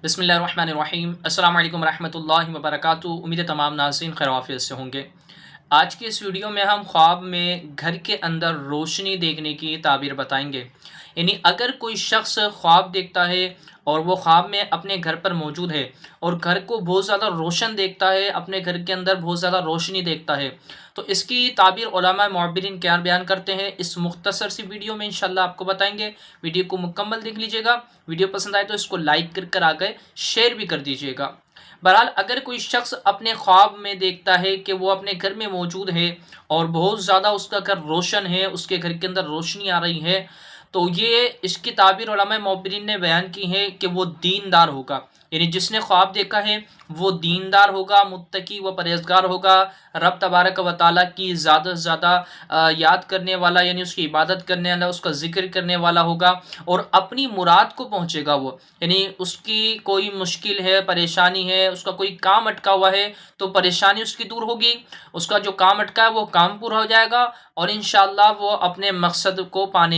बिस्मिल्लाहिर्रहमानिर्रहीम अस्सलाम वालेकुम रहमतुल्लाहि व बरकातुहू। उम्मीद है तमाम नाज़रीन खैर आफियत से होंगे। आज की इस वीडियो में हम ख्वाब में घर के अंदर रोशनी देखने की ताबीर बताएंगे। यानी अगर कोई शख्स ख्वाब देखता है और वो ख्वाब में अपने घर पर मौजूद है और घर को बहुत ज़्यादा रोशन देखता है, अपने घर के अंदर बहुत ज़्यादा रोशनी देखता है, तो इसकी ताबीर उलमा मुअब्बिरीन क्या बयान करते हैं, इस मुख्तसर सी वीडियो में इंशाल्लाह आपको बताएंगे। वीडियो को मुकम्मल देख लीजिएगा। वीडियो पसंद आए तो इसको लाइक कर आगे शेयर भी कर दीजिएगा। बहरहाल अगर कोई शख्स अपने ख्वाब में देखता है कि वो अपने घर में मौजूद है और बहुत ज़्यादा उसका घर रोशन है, उसके घर के अंदर रोशनी आ रही है, तो ये इसकी ताबीर उलमा मुअब्बिरीन ने बयान की है कि वो दीनदार होगा। यानी जिसने ख्वाब देखा है वो दीनदार होगा, मुत्तकी व परहेज़गार होगा, रब तबारक व तआला की ज़्यादा से ज़्यादा याद करने वाला, यानी उसकी इबादत करने वाला, उसका ज़िक्र करने वाला होगा और अपनी मुराद को पहुँचेगा वो। यानी उसकी कोई मुश्किल है, परेशानी है, उसका कोई काम अटका हुआ है तो परेशानी उसकी दूर होगी, उसका जो काम अटका है वो काम पूरा हो जाएगा और इंशाअल्लाह वो अपने मकसद को पाने